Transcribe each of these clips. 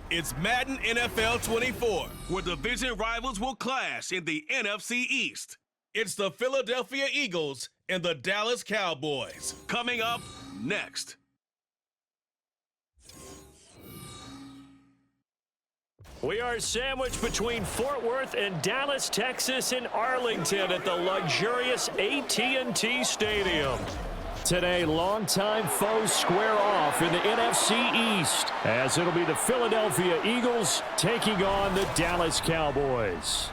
It's Madden NFL 24, where division rivals will clash in the NFC East. It's the Philadelphia Eagles and the Dallas Cowboys. Coming up next. We are sandwiched between Fort Worth and Dallas, Texas, in Arlington at the luxurious AT&T Stadium. Today, longtime foes square off in the NFC East, as it'll be the Philadelphia Eagles taking on the Dallas Cowboys.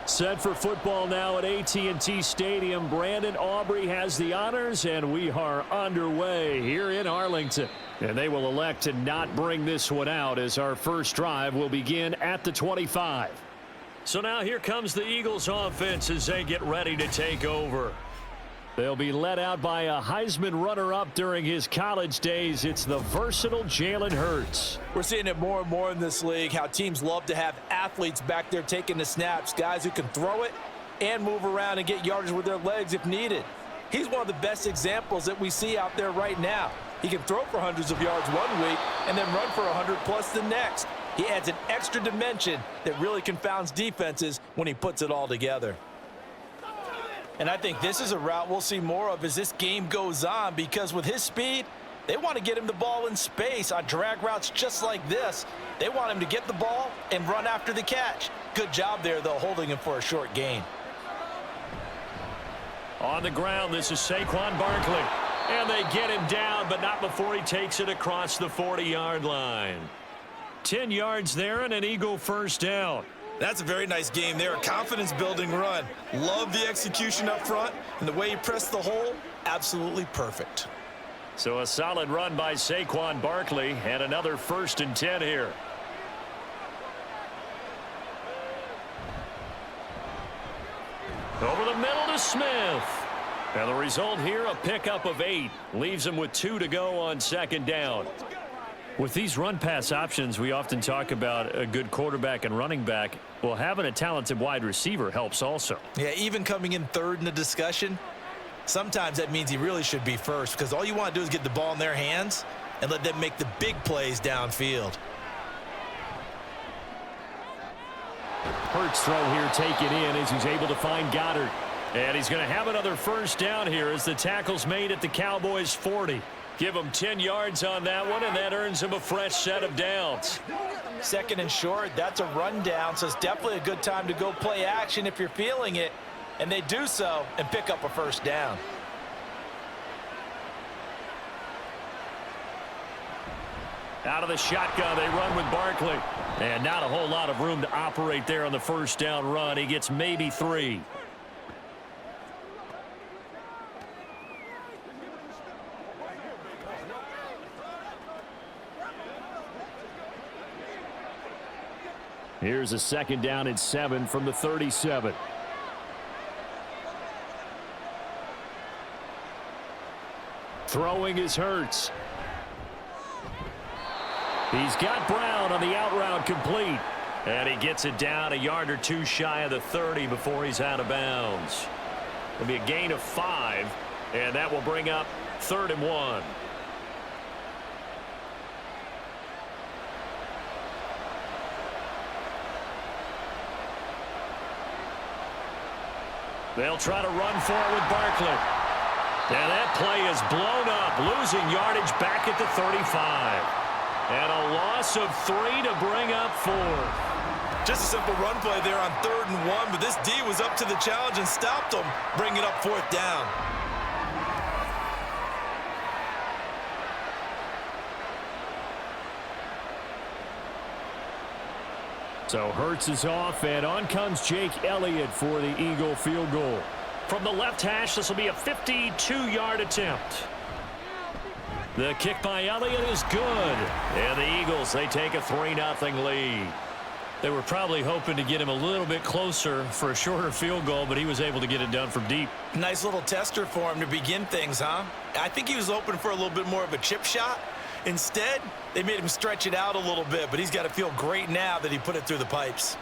Set for football now at AT&T Stadium. Brandon Aubrey has the honors, and we are underway here in Arlington. And they will elect to not bring this one out as our first drive will begin at the 25. So now here comes the Eagles offense as they get ready to take over. They'll be led out by a Heisman runner-up during his college days. It's the versatile Jalen Hurts. We're seeing it more and more in this league, how teams love to have athletes back there taking the snaps, guys who can throw it and move around and get yardage with their legs if needed. He's one of the best examples that we see out there right now. He can throw for hundreds of yards one week and then run for 100+ the next. He adds an extra dimension that really confounds defenses when he puts it all together. And I think this is a route we'll see more of as this game goes on, because with his speed, they want to get him the ball in space on drag routes just like this. They want him to get the ball and run after the catch. Good job there, though, holding him for a short gain. On the ground, this is Saquon Barkley. And they get him down, but not before he takes it across the 40-yard line. 10 yards there and an Eagle first down. That's a very nice game there. A confidence-building run. Love the execution up front, and the way he pressed the hole, absolutely perfect. So a solid run by Saquon Barkley, and another 1st and 10 here. Over the middle to Smith. And the result here, a pickup of 8. Leaves him with 2 to go on 2nd down. With these run-pass options, we often talk about a good quarterback and running back. Well, having a talented wide receiver helps also. Yeah, even coming in 3rd in the discussion, sometimes that means he really should be first, because all you want to do is get the ball in their hands and let them make the big plays downfield. Hurts throw here taken in as he's able to find Goddard. And he's going to have another 1st down here as the tackle's made at the Cowboys' 40. Give him 10 yards on that one, and that earns him a fresh set of downs. 2nd and short, that's a rundown, so it's definitely a good time to go play action if you're feeling it. And they do so and pick up a 1st down. Out of the shotgun, they run with Barkley. And not a whole lot of room to operate there on the 1st down run. He gets maybe 3. Here's a 2nd down and 7 from the 37. Throwing is Hurts. He's got Brown on the out route complete. And he gets it down a yard or 2 shy of the 30 before he's out of bounds. It'll be a gain of 5, and that will bring up 3rd and 1. They'll try to run for it with Barkley. And that play is blown up, losing yardage back at the 35. And a loss of 3 to bring up 4. Just a simple run play there on 3rd and 1, but this D was up to the challenge and stopped them, bringing up 4th down. So Hurts is off, and on comes Jake Elliott for the Eagle field goal. From the left hash, this will be a 52-yard attempt. The kick by Elliott is good. And the Eagles, they take a 3-0 lead. They were probably hoping to get him a little bit closer for a shorter field goal, but he was able to get it done from deep. Nice little tester for him to begin things, huh? I think he was hoping for a little bit more of a chip shot. Instead, they made him stretch it out a little bit, but he's got to feel great now that he put it through the pipes.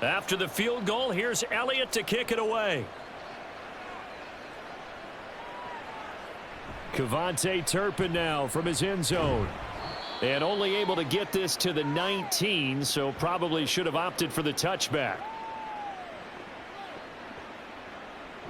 After the field goal, here's Elliott to kick it away. Kevontae Turpin now from his end zone. And only able to get this to the 19, so probably should have opted for the touchback.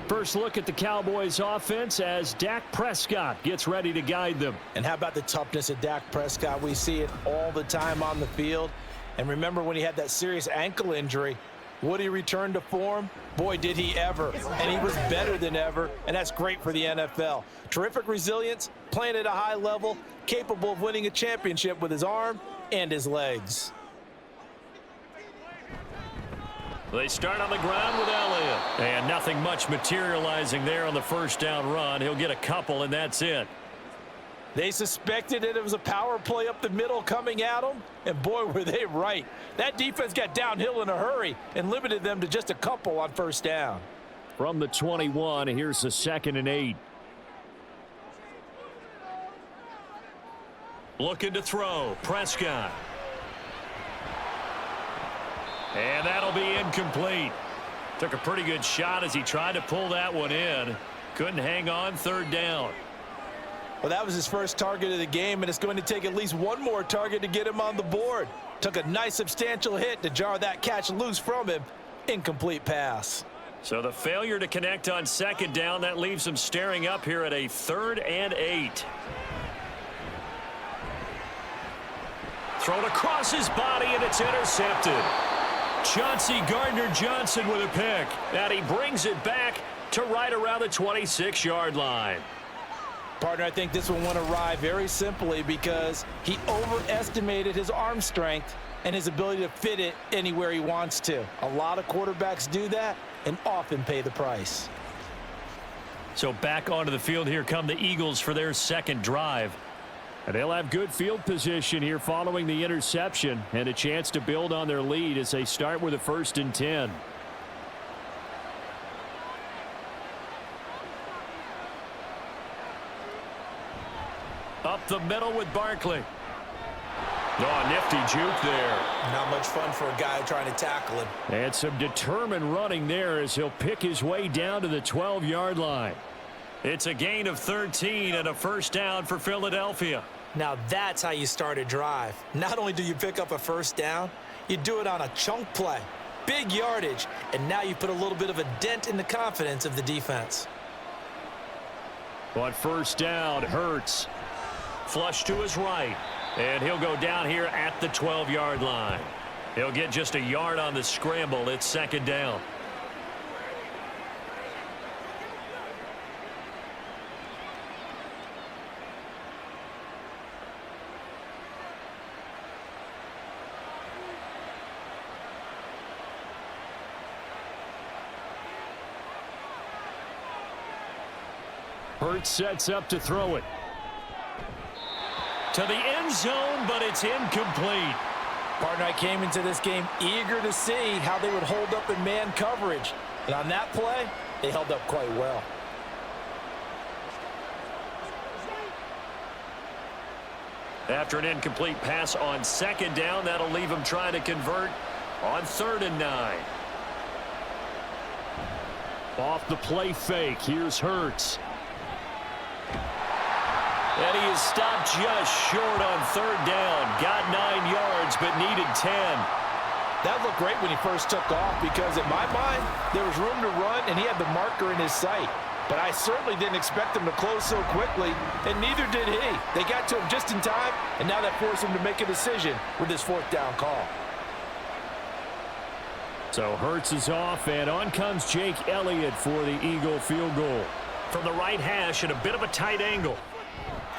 First look at the Cowboys offense as Dak Prescott gets ready to guide them. And how about the toughness of Dak Prescott? We see it all the time on the field. And remember when he had that serious ankle injury, would he return to form? Boy, did he ever. And he was better than ever, and that's great for the NFL. Terrific resilience, playing at a high level, capable of winning a championship with his arm and his legs. They start on the ground with Elliott. And nothing much materializing there on the first down run. He'll get a couple, and that's it. They suspected that it was a power play up the middle coming at them, and boy, were they right. That defense got downhill in a hurry and limited them to just a couple on first down. From the 21, here's the 2nd and 8. Looking to throw, Prescott. And that'll be incomplete. Took a pretty good shot as he tried to pull that one in. Couldn't hang on, 3rd down. Well, that was his first target of the game, and it's going to take at least one more target to get him on the board. Took a nice substantial hit to jar that catch loose from him. Incomplete pass. So the failure to connect on 2nd down, that leaves him staring up here at a 3rd and 8. Thrown across his body, and it's intercepted. Chauncey Gardner-Johnson with a pick. And he brings it back to right around the 26-yard line. Partner, I think this one went awry very simply because he overestimated his arm strength and his ability to fit it anywhere he wants to. A lot of quarterbacks do that and often pay the price. So back onto the field here come the Eagles for their 2nd drive. And they'll have good field position here following the interception and a chance to build on their lead as they start with a 1st and 10. Up the middle with Barkley. Oh, nifty juke there. Not much fun for a guy trying to tackle him. And some determined running there as he'll pick his way down to the 12-yard line. It's a gain of 13 and a 1st down for Philadelphia. Now that's how you start a drive. Not only do you pick up a 1st down, you do it on a chunk play. Big yardage, and now you put a little bit of a dent in the confidence of the defense. On 1st down, Hurts. Flush to his right. And he'll go down here at the 12-yard line. He'll get just a yard on the scramble. It's 2nd down. Hurts sets up to throw it. To the end zone, but it's incomplete. Partner, I came into this game eager to see how they would hold up in man coverage. And on that play, they held up quite well. After an incomplete pass on 2nd down, that'll leave him trying to convert on 3rd and 9. Off the play fake, here's Hurts. is stopped just short on third down. Got 9 yards, but needed 10. That looked great when he first took off because, in my mind, there was room to run, and he had the marker in his sight. But I certainly didn't expect him to close so quickly, and neither did he. They got to him just in time, and now that forced him to make a decision with this fourth down call. So Hurts is off, and on comes Jake Elliott for the Eagle field goal. From the right hash at a bit of a tight angle.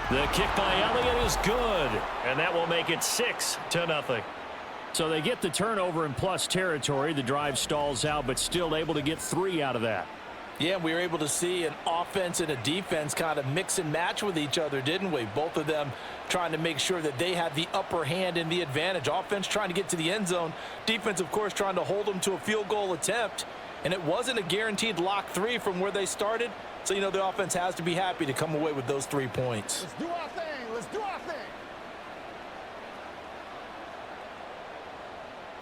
The kick by Elliott is good, and that will make it 6-0. So they get the turnover in plus territory. The drive stalls out, but still able to get 3 out of that. Yeah, we were able to see an offense and a defense kind of mix and match with each other, didn't we? Both of them trying to make sure that they had the upper hand and the advantage. Offense trying to get to the end zone. Defense, of course, trying to hold them to a field goal attempt. And it wasn't a guaranteed lock 3 from where they started. So, you know, the offense has to be happy to come away with those 3 points. Let's do our thing. Let's do our thing.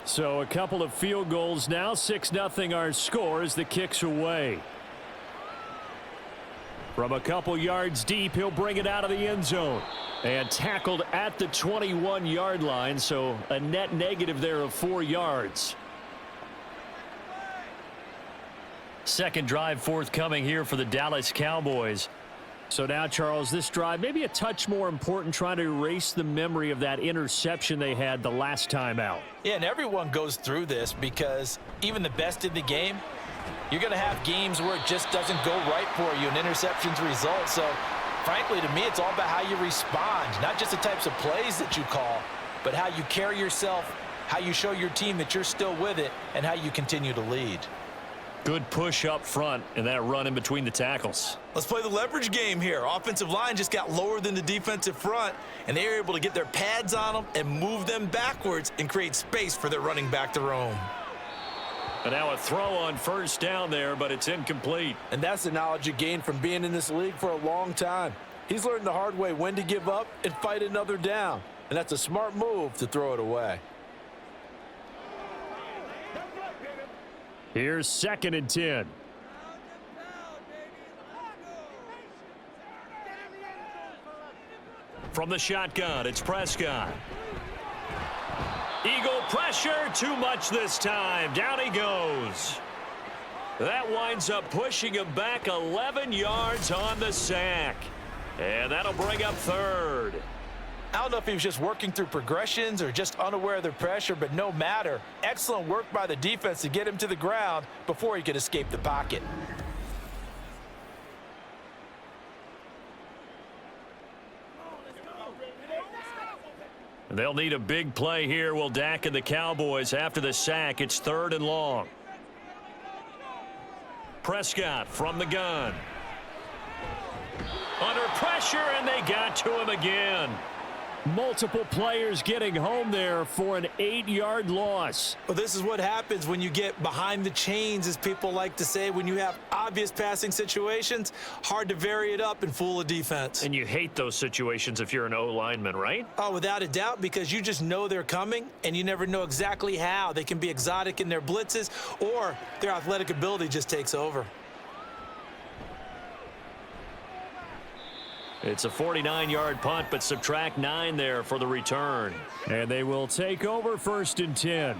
So a couple of field goals now. 6-0 our score as the kick's away. From a couple yards deep, he'll bring it out of the end zone. And tackled at the 21-yard line, so a net negative there of 4 yards. Second drive forthcoming here for the Dallas Cowboys. So now, Charles, this drive maybe a touch more important, trying to erase the memory of that interception they had the last time out. Yeah, and everyone goes through this because even the best in the game, you're going to have games where it just doesn't go right for you, and interceptions result. So, frankly, to me, it's all about how you respond, not just the types of plays that you call, but how you carry yourself, how you show your team that you're still with it, and how you continue to lead. Good push up front and that run in between the tackles. Let's play the leverage game here. Offensive line just got lower than the defensive front, and they were able to get their pads on them and move them backwards and create space for their running back to roam. And now a throw on first down there, but it's incomplete. And that's the knowledge you gain from being in this league for a long time. He's learned the hard way when to give up and fight another down. And that's a smart move to throw it away. Here's 2nd and 10. From the shotgun, it's Prescott. Eagle pressure, too much this time. Down he goes. That winds up pushing him back 11 yards on the sack. And that'll bring up 3rd. I don't know if he was just working through progressions or just unaware of the pressure, but no matter. Excellent work by the defense to get him to the ground before he could escape the pocket. They'll need a big play here. Will Dak and the Cowboys after the sack. It's 3rd and long. Prescott from the gun. Under pressure, and they got to him again. Multiple players getting home there for an 8-yard loss. Well, this is what happens when you get behind the chains, as people like to say. When you have obvious passing situations, hard to vary it up and fool a defense. And you hate those situations if you're an O-lineman, right? Oh, without a doubt, because you just know they're coming, and you never know exactly how. They can be exotic in their blitzes, or their athletic ability just takes over. It's a 49-yard punt, but subtract 9 there for the return. And they will take over 1st and 10.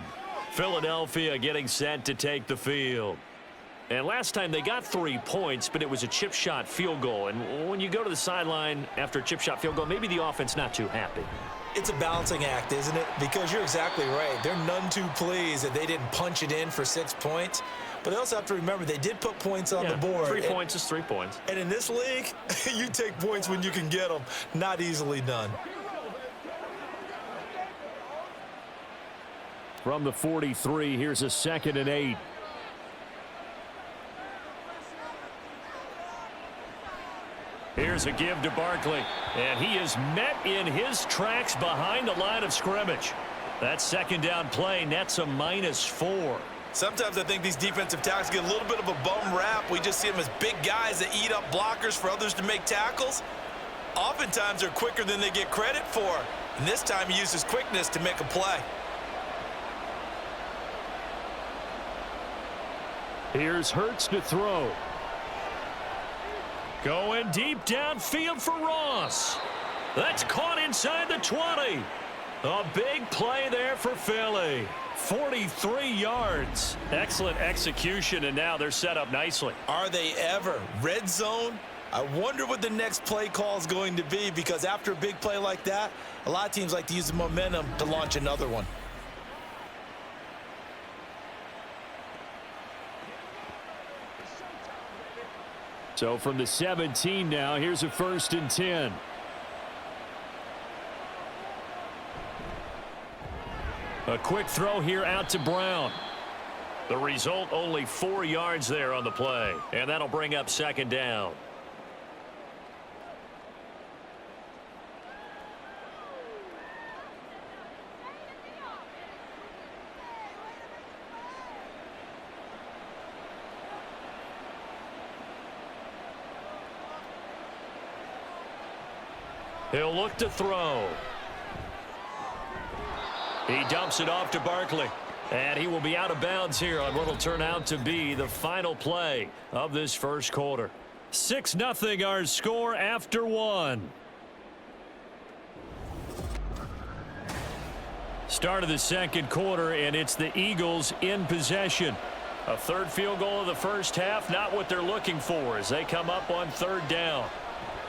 Philadelphia getting set to take the field. And last time they got 3 points, but it was a chip shot field goal. And when you go to the sideline after a chip shot field goal, maybe the offense not too happy. It's a balancing act, isn't it? Because you're exactly right. They're none too pleased that they didn't punch it in for 6 points. But they also have to remember they did put points on the board. 3 points is 3 points. And in this league, you take points when you can get them. Not easily done. From the 43, here's a 2nd and 8. Here's a give to Barkley. And he is met in his tracks behind the line of scrimmage. That 2nd down play nets a -4. Sometimes I think these defensive tackles get a little bit of a bum rap. We just see them as big guys that eat up blockers for others to make tackles. Oftentimes they're quicker than they get credit for. And this time he uses quickness to make a play. Here's Hurts to throw. Going deep downfield for Ross. That's caught inside the 20. A big play there for Philly. 43 yards. Excellent execution, and now they're set up nicely. Are they ever? Red zone? I wonder what the next play call is going to be, because after a big play like that, a lot of teams like to use the momentum to launch another one. So from the 17 now, here's a 1st and 10. A quick throw here out to Brown. The result, only 4 yards there on the play, and that'll bring up 2nd down. He'll look to throw. He dumps it off to Barkley. And he will be out of bounds here on what will turn out to be the final play of this first quarter. 6-0 our score after 1. Start of the second quarter, and it's the Eagles in possession. A 3rd field goal of the first half, not what they're looking for as they come up on 3rd down.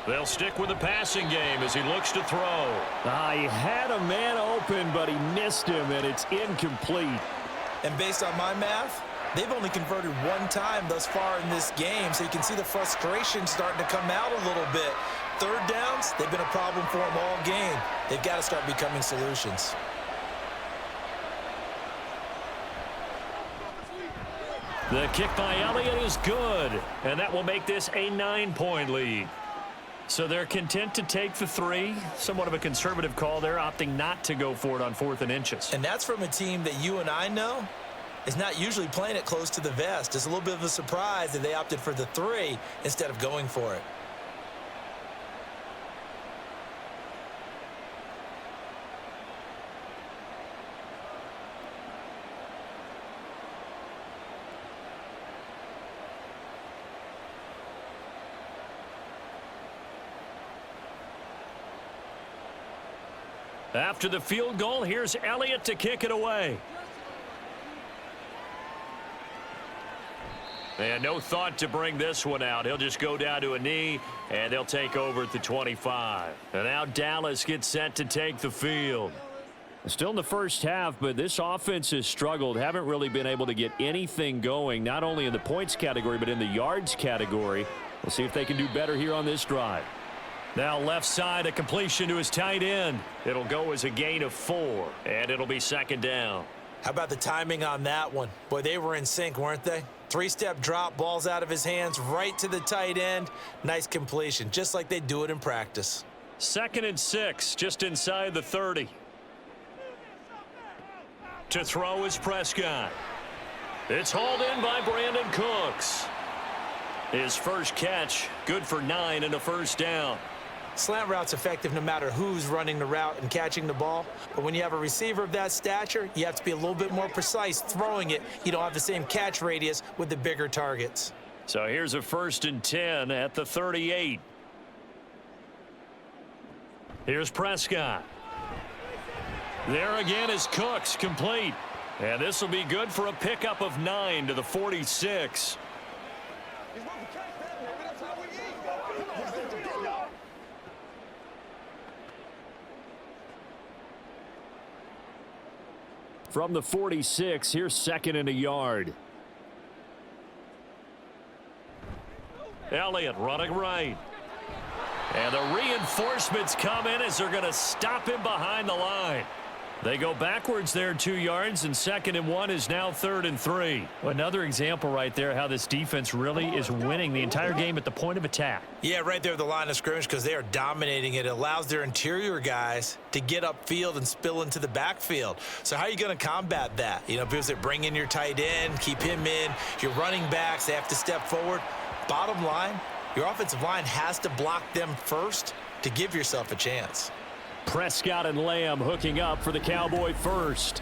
They'll stick with the passing game as he looks to throw. He had a man open, but he missed him, and it's incomplete. And based on my math, they've only converted 1 time thus far in this game, so you can see the frustration starting to come out a little bit. 3rd downs, they've been a problem for them all game. They've got to start becoming solutions. The kick by Elliott is good, and that will make this a 9-point lead. So they're content to take the 3. Somewhat of a conservative call there, opting not to go for it on 4th and inches. And that's from a team that you and I know is not usually playing it close to the vest. It's a little bit of a surprise that they opted for the 3 instead of going for it. After the field goal, here's Elliott to kick it away. And no thought to bring this one out. He'll just go down to a knee, and they'll take over at the 25. And now Dallas gets set to take the field. Still in the first half, but this offense has struggled. Haven't really been able to get anything going, not only in the points category, but in the yards category. We'll see if they can do better here on this drive. Now left side, a completion to his tight end. It'll go as a gain of 4, and it'll be 2nd down. How about the timing on that one? Boy, they were in sync, weren't they? 3-step drop, balls out of his hands, right to the tight end. Nice completion, just like they do it in practice. 2nd and 6, just inside the 30. To throw is Prescott. It's hauled in by Brandon Cooks. His first catch, good for 9 and a 1st down. Slant route's effective no matter who's running the route and catching the ball. But when you have a receiver of that stature, you have to be a little bit more precise throwing it. You don't have the same catch radius with the bigger targets. So here's a 1st and 10 at the 38. Here's Prescott. There again is Cooks, complete. And this will be good for a pickup of 9 to the 46. From the 46, here's 2nd and a yard. Elliott running right. And the reinforcements come in as they're going to stop him behind the line. They go backwards there 2 yards, and 2nd and 1 is now 3rd and 3. Another example right there how this defense really is winning the entire game at the point of attack. Yeah, right there at the line of scrimmage, because they are dominating it. It allows their interior guys to get upfield and spill into the backfield. So how are you going to combat that? You know, because they bring in your tight end, keep him in. Your running backs, they have to step forward. Bottom line, your offensive line has to block them first to give yourself a chance. Prescott and Lamb hooking up for the Cowboy first.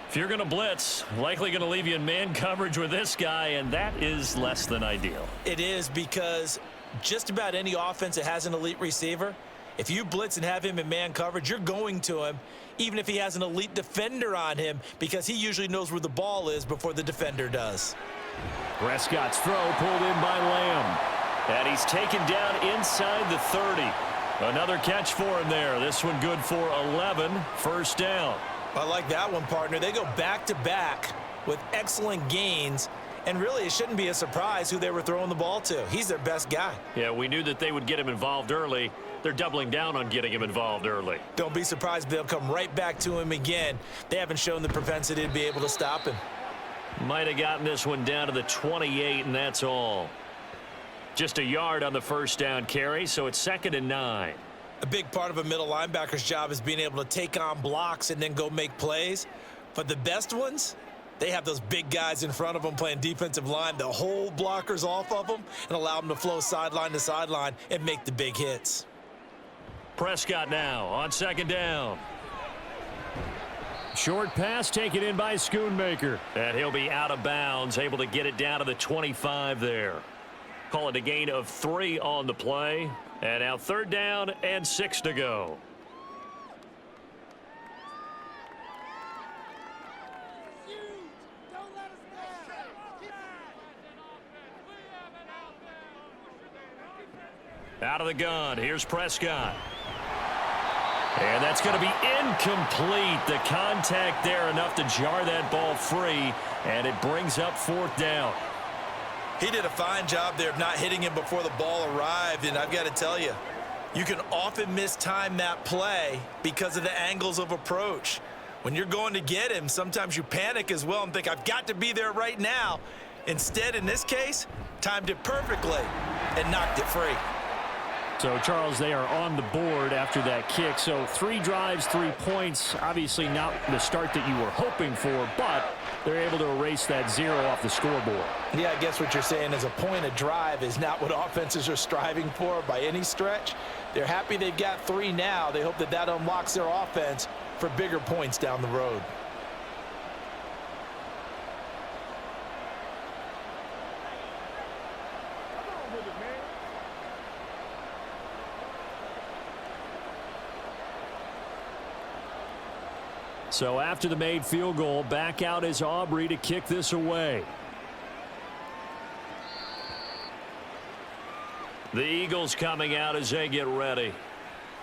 If you're going to blitz, likely going to leave you in man coverage with this guy, and that is less than ideal. It is, because just about any offense that has an elite receiver If you blitz and have him in man coverage, you're going to him, even if he has an elite defender on him, because he usually knows where the ball is before the defender does. Prescott's throw pulled in by Lamb. And he's taken down inside the 30. Another catch for him there. This one good for 11. First down. I like that one, partner. They go back-to-back with excellent gains. And really, it shouldn't be a surprise who they were throwing the ball to. He's their best guy. Yeah, we knew that they would get him involved early. They're doubling down on getting him involved early. Don't be surprised if they'll come right back to him again. They haven't shown the propensity to be able to stop him. Might have gotten this one down to the 28, and that's all. Just a yard on the first down carry, so it's 2nd and 9. A big part of a middle linebacker's job is being able to take on blocks and then go make plays. But the best ones, they have those big guys in front of them playing defensive line that hold blockers off of them and allow them to flow sideline to sideline and make the big hits. Prescott now on 2nd down. Short pass taken in by Schoonmaker. And he'll be out of bounds, able to get it down to the 25 there. Call it a gain of 3 on the play. And now 3rd down and 6 to go. Out of the gun, here's Prescott. And that's going to be incomplete. The contact there enough to jar that ball free, and it brings up 4th down. He did a fine job there of not hitting him before the ball arrived, and I've got to tell you, you can often mistime that play because of the angles of approach. When you're going to get him, sometimes you panic as well and think, I've got to be there right now. Instead, in this case, timed it perfectly and knocked it free. So, Charles, they are on the board after that kick. So 3 drives, 3 points. Obviously not the start that you were hoping for, but they're able to erase that 0 off the scoreboard. Yeah, I guess what you're saying is a point of drive is not what offenses are striving for by any stretch. They're happy they've got 3 now. They hope that that unlocks their offense for bigger points down the road. So after the made field goal, back out is Aubrey to kick this away. The Eagles coming out as they get ready.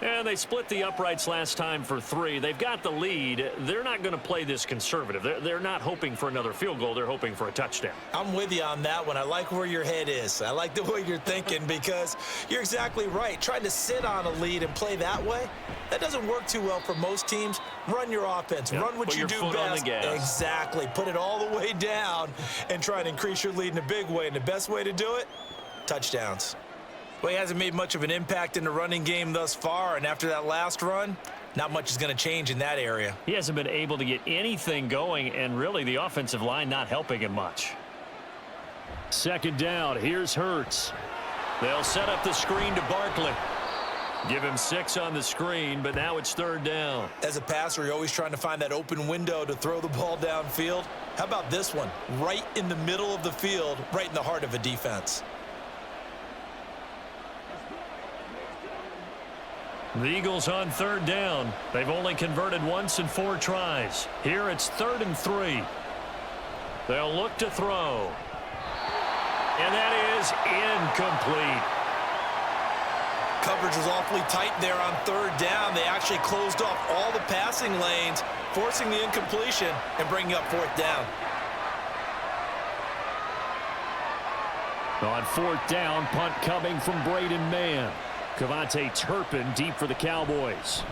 And they split the uprights last time for 3. They've got the lead. They're not going to play this conservative. They're not hoping for another field goal. They're hoping for a touchdown. I'm with you on that one. I like where your head is. I like the way you're thinking because you're exactly right. Trying to sit on a lead and play that way, that doesn't work too well for most teams. Run your offense. Yep. Run what you do best. Exactly. Put it all the way down and try and increase your lead in a big way. And the best way to do it, touchdowns. Well, he hasn't made much of an impact in the running game thus far, and after that last run, not much is going to change in that area. He hasn't been able to get anything going, and really the offensive line not helping him much. 2nd down, here's Hurts. They'll set up the screen to Barkley. Give him 6 on the screen, but now it's 3rd down. As a passer, you're always trying to find that open window to throw the ball downfield. How about this one? Right in the middle of the field, right in the heart of a defense. The Eagles on 3rd down. They've only converted once in 4 tries. Here it's 3rd and 3. They'll look to throw. And that is incomplete. Coverage was awfully tight there on 3rd down. They actually closed off all the passing lanes, forcing the incompletion and bringing up 4th down. On 4th down, punt coming from Braden Mann. Cavante Turpin deep for the Cowboys.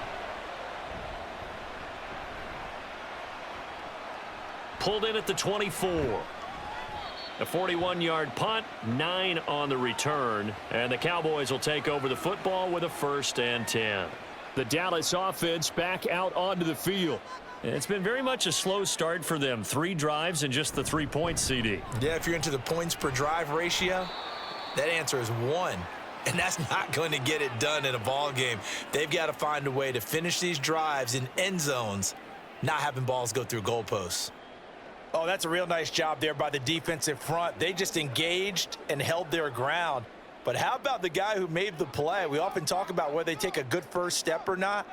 Pulled in at the 24. A 41-yard punt, 9 on the return, and the Cowboys will take over the football with a 1st and 10. The Dallas offense back out onto the field. And it's been very much a slow start for them. 3 drives and just the 3 points, CD. Yeah, if you're into the points per drive ratio, that answer is 1. And that's not going to get it done in a ball game. They've got to find a way to finish these drives in end zones, not having balls go through goalposts. Oh, that's a real nice job there by the defensive front. They just engaged and held their ground. But how about the guy who made the play? We often talk about whether they take a good first step or not.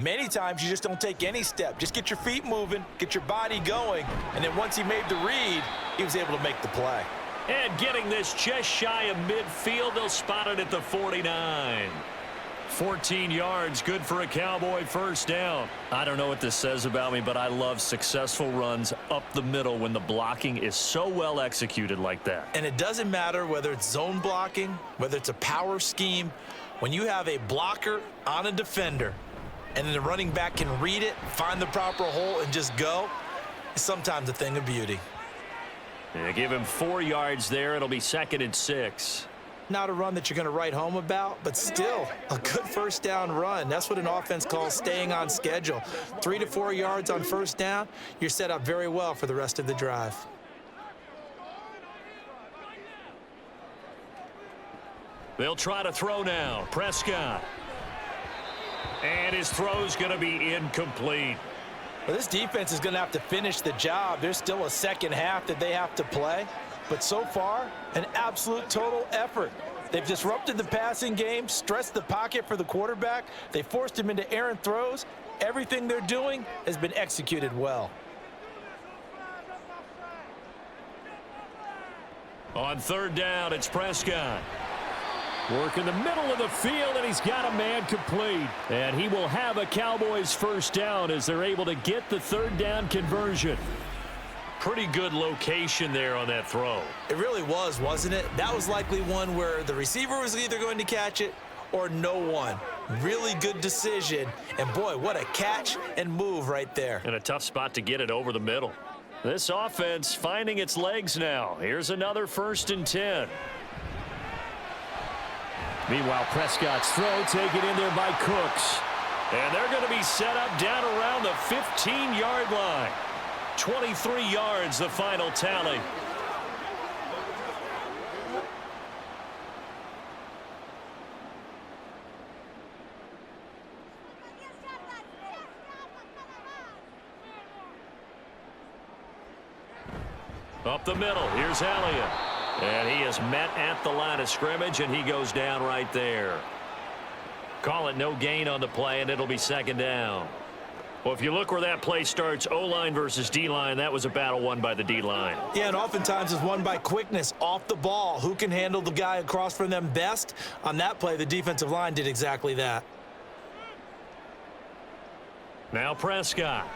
Many times you just don't take any step. Just get your feet moving, get your body going, and then once he made the read, he was able to make the play. And getting this just shy of midfield, they'll spot it at the 49. 14 yards, good for a Cowboy first down. I don't know what this says about me, but I love successful runs up the middle when the blocking is so well executed like that. And it doesn't matter whether it's zone blocking, whether it's a power scheme. When you have a blocker on a defender, and then the running back can read it, find the proper hole, and just go, it's sometimes a thing of beauty. They give him 4 yards there. It'll be 2nd and 6. Not a run that you're going to write home about, but still a good first down run. That's what an offense calls staying on schedule. 3 to 4 yards on first down, you're set up very well for the rest of the drive. They'll try to throw now. Prescott. And his throw's going to be incomplete. Well, this defense is going to have to finish the job. There's still a second half that they have to play. But so far, an absolute total effort. They've disrupted the passing game, stressed the pocket for the quarterback. They forced him into errant throws. Everything they're doing has been executed well. On 3rd down, it's Prescott. Work in the middle of the field, and he's got a man complete. And he will have a Cowboys first down as they're able to get the 3rd down conversion. Pretty good location there on that throw. It really was, wasn't it? That was likely one where the receiver was either going to catch it or no one. Really good decision. And boy, what a catch and move right there. And a tough spot to get it over the middle. This offense finding its legs now. Here's another 1st and 10. Meanwhile, Prescott's throw taken in there by Cooks. And they're going to be set up down around the 15-yard line. 23 yards, the final tally. Up the middle, here's Elliott. And he is met at the line of scrimmage, and he goes down right there. Call it no gain on the play, and it'll be 2nd down. Well, if you look where that play starts, O-line versus D-line, that was a battle won by the D-line. Yeah, and oftentimes it's won by quickness off the ball. Who can handle the guy across from them best? On that play, the defensive line did exactly that. Now Prescott.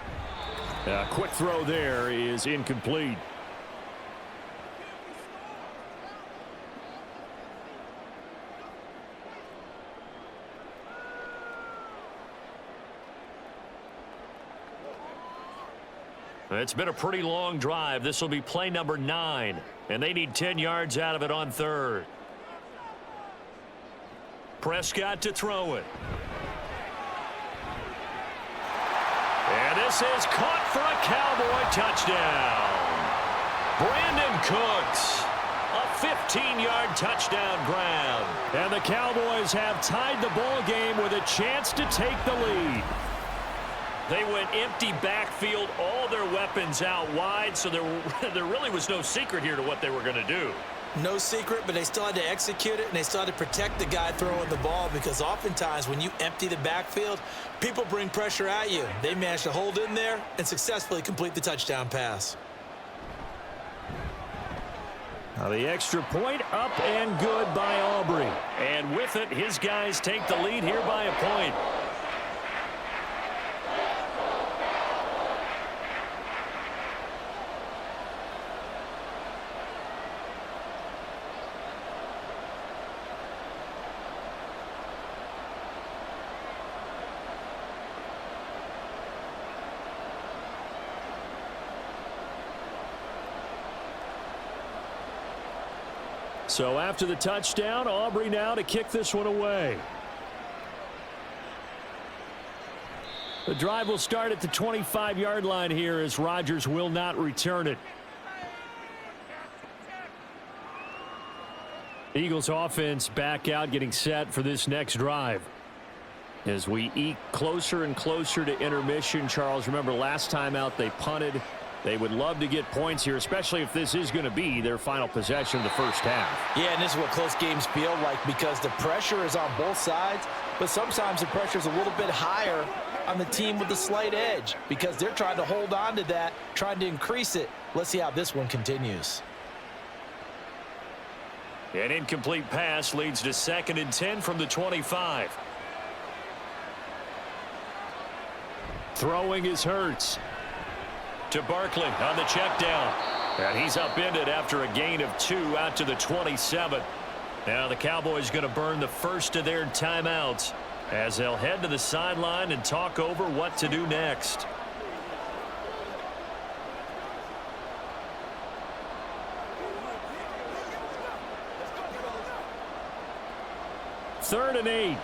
A quick throw there is incomplete. It's been a pretty long drive. This will be play number 9, and they need 10 yards out of it on 3rd. Prescott to throw it. And this is caught for a Cowboy touchdown. Brandon Cooks, a 15-yard touchdown grab. And the Cowboys have tied the ball game with a chance to take the lead. They went empty backfield, all their weapons out wide, so there really was no secret here to what they were going to do. No secret, but they still had to execute it, and they still had to protect the guy throwing the ball, because oftentimes when you empty the backfield, people bring pressure at you. They managed to hold in there and successfully complete the touchdown pass. Now the extra point up and good by Aubrey. And with it, his guys take the lead here by a point. So after the touchdown, Aubrey now to kick this one away. The drive will start at the 25-yard line here as Rodgers will not return it. Eagles offense back out, getting set for this next drive. As we eke closer and closer to intermission, Charles, remember last time out they punted They would love to get points here, especially if this is going to be their final possession of the first half. Yeah, and this is what close games feel like because the pressure is on both sides, but sometimes the pressure is a little bit higher on the team with the slight edge because they're trying to hold on to that, trying to increase it. Let's see how this one continues. An incomplete pass leads to 2nd and 10 from the 25. Throwing is Hurts. To Barkley on the check down. And he's upended after a gain of 2 out to the 27. Now the Cowboys going to burn the first of their timeouts as they'll head to the sideline and talk over what to do next. Third and 8.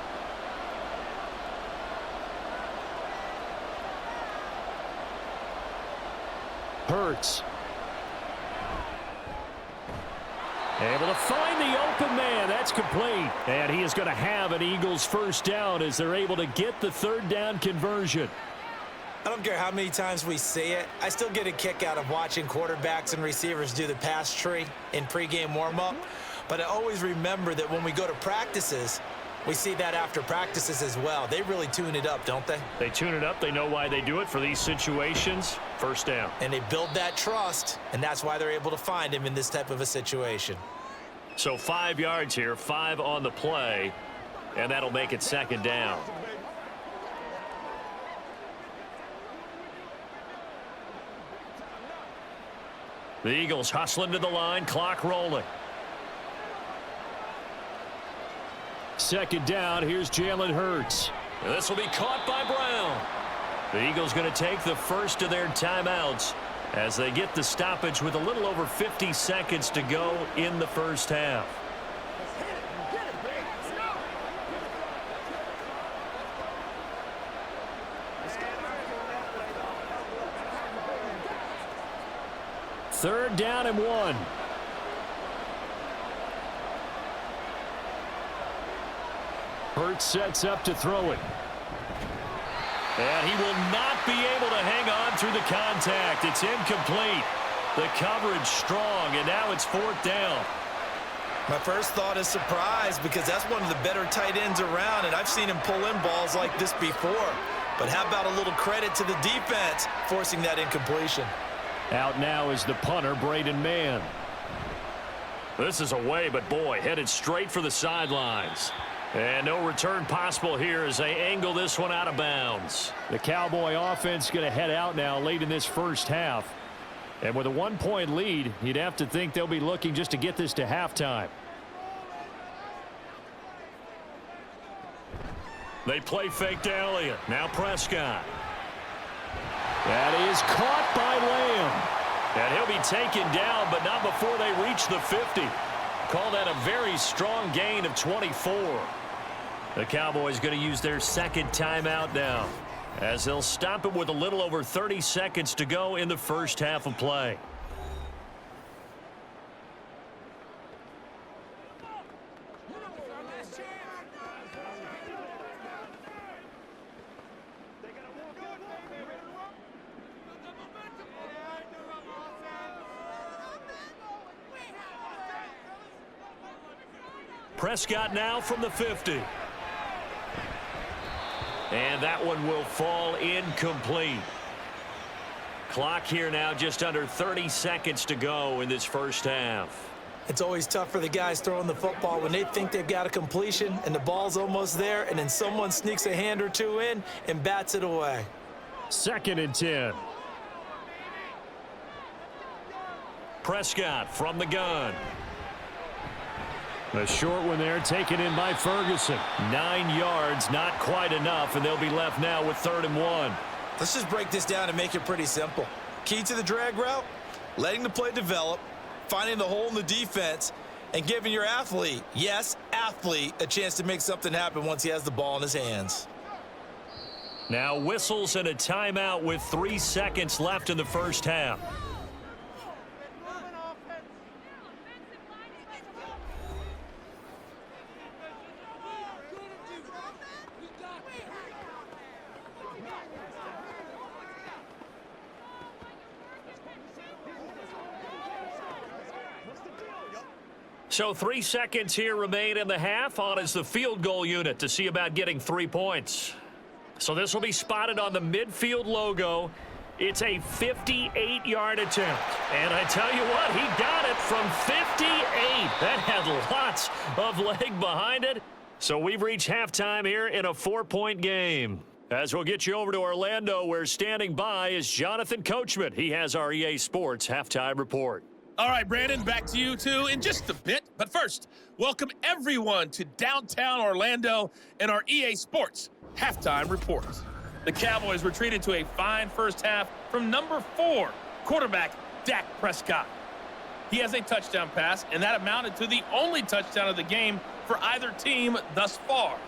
Hurts. Able to find the open man. That's complete. And he is going to have an Eagles first down as they're able to get the 3rd down conversion. I don't care how many times we see it. I still get a kick out of watching quarterbacks and receivers do the pass tree in pregame warm-up. But I always remember that when we go to practices, we see that after practices as well. They really tune it up, don't they? They tune it up. They know why they do it for these situations. First down. And they build that trust, and that's why they're able to find him in this type of a situation. So 5 yards here, 5 on the play, and that'll make it 2nd down. The Eagles hustling to the line, clock rolling. 2nd down, here's Jalen Hurts. And this will be caught by Brown. The Eagles going to take the first of their timeouts as they get the stoppage with a little over 50 seconds to go in the first half. Third down and 1. Hurts sets up to throw it. And he will not be able to hang on through the contact. It's incomplete. The coverage strong, and now it's 4th down. My first thought is surprise because that's one of the better tight ends around, and I've seen him pull in balls like this before. But how about a little credit to the defense forcing that incompletion? Out now is the punter, Braden Mann. This is away, but boy, headed straight for the sidelines. And no return possible here as they angle this one out of bounds. The Cowboy offense going to head out now late in this first half. And with a 1-point lead, you'd have to think they'll be looking just to get this to halftime. They play fake to Elliott. Now Prescott. That is caught by Lamb. And he'll be taken down, but not before they reach the 50. Call that a very strong gain of 24. The Cowboys going to use their 2nd timeout now as they'll stop it with a little over 30 seconds to go in the first half of play. Prescott now from the 50. And that one will fall incomplete. Clock here now just under 30 seconds to go in this first half. It's always tough for the guys throwing the football when they think they've got a completion and the ball's almost there, and then someone sneaks a hand or two in and bats it away. 2nd and 10. Prescott from the gun. A short one there taken in by Ferguson. 9 yards, not quite enough, and they'll be left now with 3rd and 1. Let's just break this down and make it pretty simple. Key to the drag route, letting the play develop, finding the hole in the defense, and giving your athlete, yes, athlete, a chance to make something happen once he has the ball in his hands. Now whistles and a timeout with 3 seconds left in the first half. So 3 seconds here remain in the half. On is the field goal unit to see about getting 3 points. So this will be spotted on the midfield logo. It's a 58-yard attempt. And I tell you what, he got it from 58. That had lots of leg behind it. So we've reached halftime here in a 4-point game. As we'll get you over to Orlando, where standing by is Jonathan Coachman. He has our EA Sports halftime report. All right, Brandon, back to you two in just a bit. But first, welcome everyone to downtown Orlando and our EA Sports halftime report. The Cowboys retreated to a fine first half from number 4, quarterback Dak Prescott. He has a touchdown pass, and that amounted to the only touchdown of the game for either team thus far.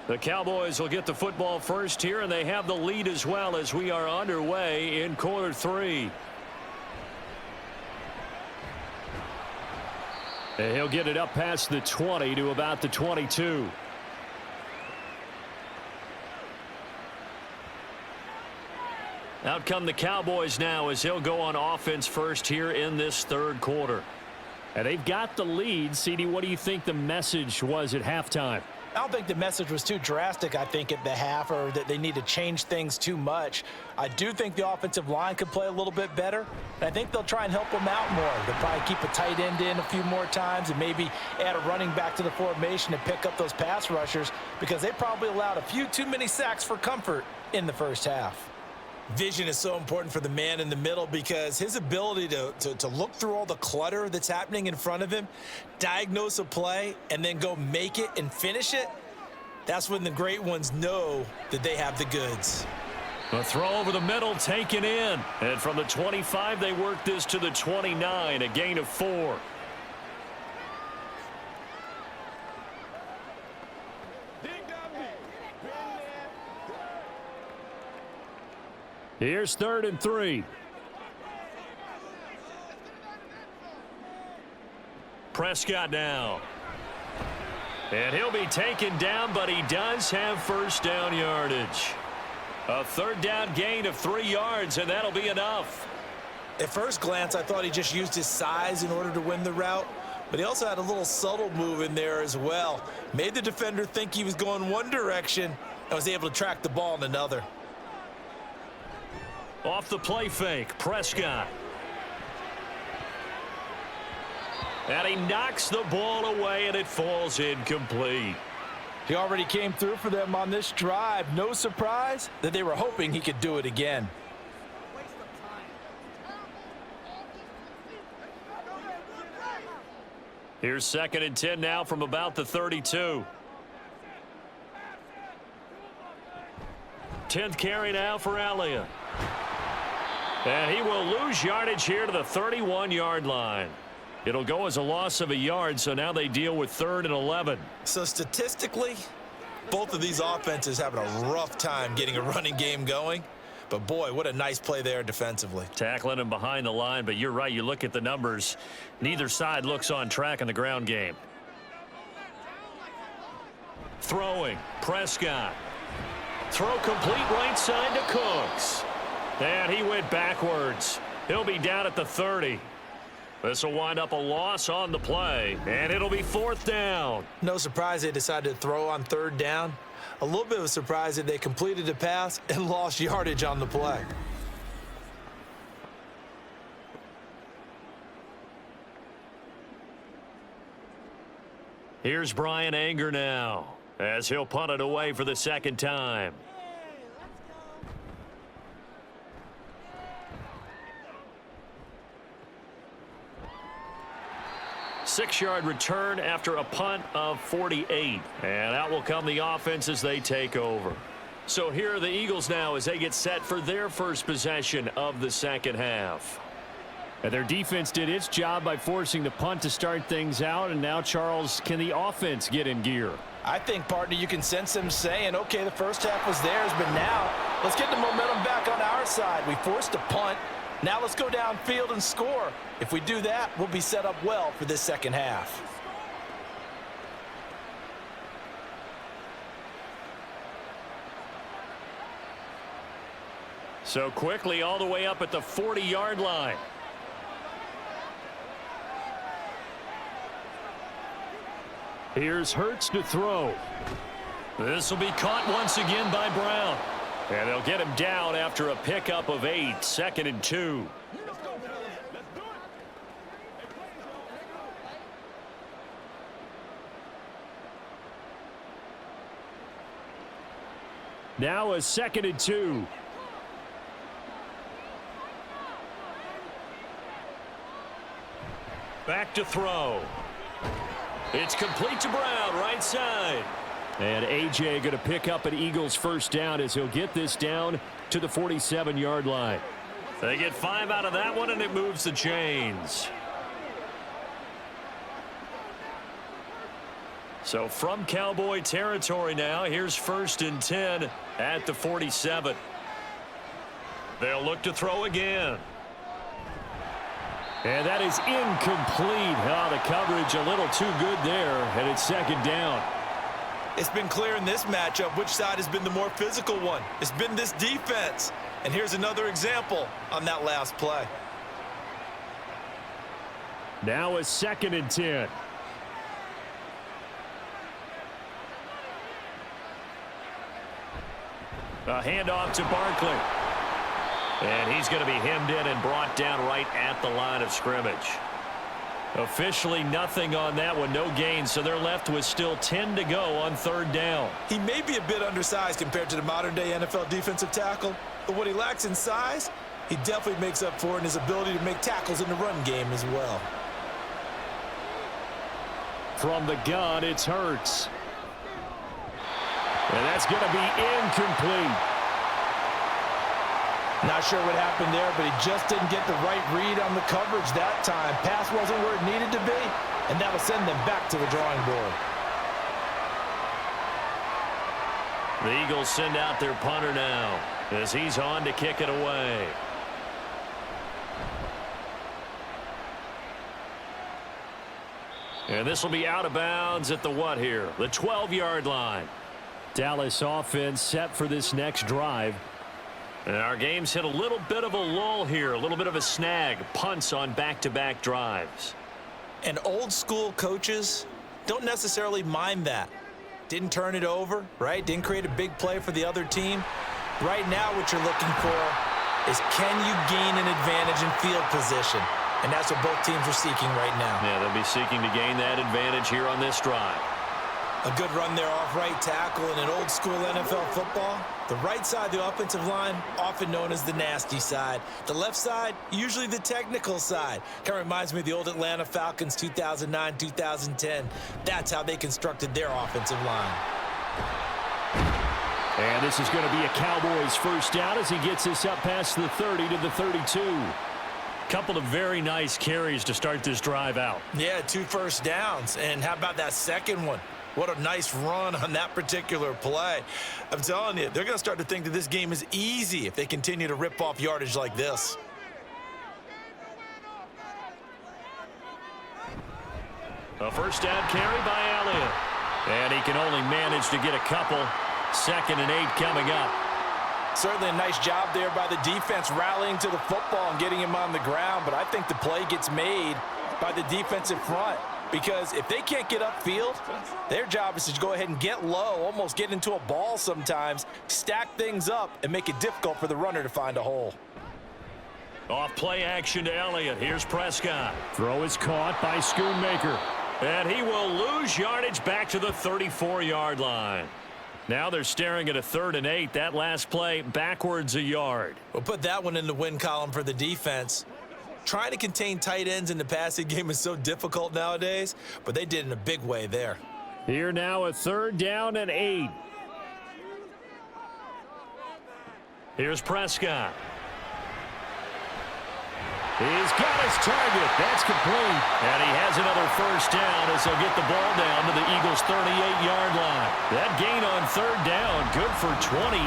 The Cowboys will get the football first here, and they have the lead as well as we are underway in quarter 3. And he'll get it up past the 20 to about the 22. Out come the Cowboys now as he'll go on offense first here in this third quarter. And they've got the lead. CD, what do you think the message was at halftime? I don't think the message was too drastic, I think, at the half, or that they need to change things too much. I do think the offensive line could play a little bit better, and I think they'll try and help them out more. They'll probably keep a tight end in a few more times and maybe add a running back to the formation to pick up those pass rushers, because they probably allowed a few too many sacks for comfort in the first half. Vision is so important for the man in the middle, because his ability to look through all the clutter that's happening in front of him, diagnose a play, and then go make it and finish it, that's when the great ones know that they have the goods. A throw over the middle taken in. And from the 25, they work this to the 29, a gain of 4. Here's 3rd and 3. Prescott now. And he'll be taken down, but he does have first down yardage. A 3rd down gain of 3 yards, and that'll be enough. At first glance, I thought he just used his size in order to win the route, but he also had a little subtle move in there as well. Made the defender think he was going one direction and was able to track the ball in another. Off the play fake, Prescott. And he knocks the ball away, and it falls incomplete. He already came through for them on this drive. No surprise that they were hoping he could do it again. Here's 2nd and 10 now from about the 32. 10th carry now for Elliott. And he will lose yardage here to the 31-yard line. It'll go as a loss of a yard, so now they deal with 3rd and 11. So statistically, both of these offenses having a rough time getting a running game going. But boy, what a nice play there defensively. Tackling him behind the line, but you're right. You look at the numbers. Neither side looks on track in the ground game. Throwing, Prescott. Throw complete right side to Cooks. And he went backwards. He'll be down at the 30. This will wind up a loss on the play, and it'll be 4th down. No surprise they decided to throw on 3rd down. A little bit of a surprise that they completed the pass and lost yardage on the play. Here's Brian Anger now, as he'll punt it away for the 2nd time. Six-yard return after a punt of 48. And out will come the offense as they take over. So here are the Eagles now as they get set for their first possession of the second half. And their defense did its job by forcing the punt to start things out. And now, Charles, can the offense get in gear? I think, partner, you can sense them saying, okay, the first half was theirs, but now let's get the momentum back on our side. We forced a punt. Now let's go downfield and score. If we do that, we'll be set up well for this second half. So quickly all the way up at the 40-yard line. Here's Hurts to throw. This will be caught once again by Brown. And they'll get him down after a pickup of 8, 2nd and 2. Now a 2nd and 2. Back to throw. It's complete to Brown, right side. And A.J. going to pick up an Eagles first down as he'll get this down to the 47-yard line. They get 5 out of that one, and it moves the chains. So from Cowboy territory now, here's 1st and 10 at the 47. They'll look to throw again. And that is incomplete. Oh, the coverage a little too good there, and it's 2nd down. It's been clear in this matchup which side has been the more physical one. It's been this defense. And here's another example on that last play. Now a 2nd and 10. A handoff to Barkley. And he's going to be hemmed in and brought down right at the line of scrimmage. Officially nothing on that one, no gain, so they're left with still 10 to go on 3rd down. He may be a bit undersized compared to the modern-day NFL defensive tackle, but what he lacks in size, he definitely makes up for in his ability to make tackles in the run game as well. From the gun, it's Hurts. And that's going to be incomplete. Not sure what happened there, but he just didn't get the right read on the coverage that time. Pass wasn't where it needed to be, and that'll send them back to the drawing board. The Eagles send out their punter now as he's on to kick it away. And this will be out of bounds at the what here? The 12-yard line. Dallas offense set for this next drive. And our game's hit a little bit of a lull here, a little bit of a snag. Punts on back-to-back drives. And old-school coaches don't necessarily mind that. Didn't turn it over, right? Didn't create a big play for the other team. Right now what you're looking for is can you gain an advantage in field position? And that's what both teams are seeking right now. Yeah, they'll be seeking to gain that advantage here on this drive. A good run there off right tackle in an old-school NFL football. The right side of the offensive line, often known as the nasty side. The left side, usually the technical side. Kind of reminds me of the old Atlanta Falcons 2009-2010. That's how they constructed their offensive line. And this is going to be a Cowboys first down as he gets this up past the 30 to the 32. Couple of very nice carries to start this drive out. Yeah, 2 first downs. And how about that second one? What a nice run on that particular play. I'm telling you, they're going to start to think that this game is easy if they continue to rip off yardage like this. A first down carry by Elliott. And he can only manage to get a couple. 2nd and 8 coming up. Certainly a nice job there by the defense rallying to the football and getting him on the ground. But I think the play gets made by the defensive front. Because if they can't get upfield, their job is to go ahead and get low, almost get into a ball sometimes, stack things up, and make it difficult for the runner to find a hole. Off play action to Elliott. Here's Prescott. Throw is caught by Schoonmaker. And he will lose yardage back to the 34-yard line. Now they're staring at a 3rd and 8. That last play backwards a yard. We'll put that one in the win column for the defense. Trying to contain tight ends in the passing game is so difficult nowadays, but they did in a big way there. Here now a 3rd down and 8. Here's Prescott. He's got his target. That's complete. And he has another first down as they'll get the ball down to the Eagles' 38-yard line. That gain on third down, good for 28.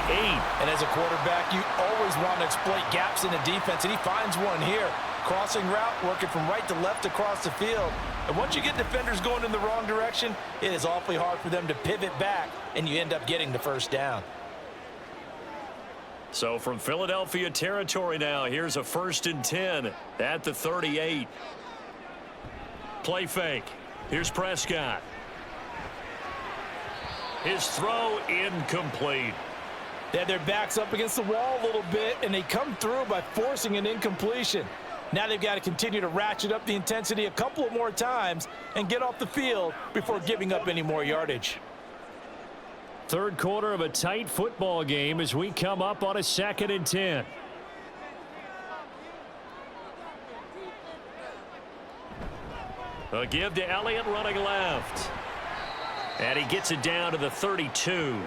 And as a quarterback, you always want to exploit gaps in the defense, and he finds one here. Crossing route, working from right to left across the field. And once you get defenders going in the wrong direction, it is awfully hard for them to pivot back, and you end up getting the first down. So from Philadelphia territory now, here's a 1st and 10 at the 38. Play fake. Here's Prescott. His throw incomplete. They had their backs up against the wall a little bit, and they come through by forcing an incompletion. Now they've got to continue to ratchet up the intensity a couple of more times and get off the field before giving up any more yardage. Third quarter of a tight football game as we come up on a 2nd and 10. A give to Elliott running left. And he gets it down to the 32.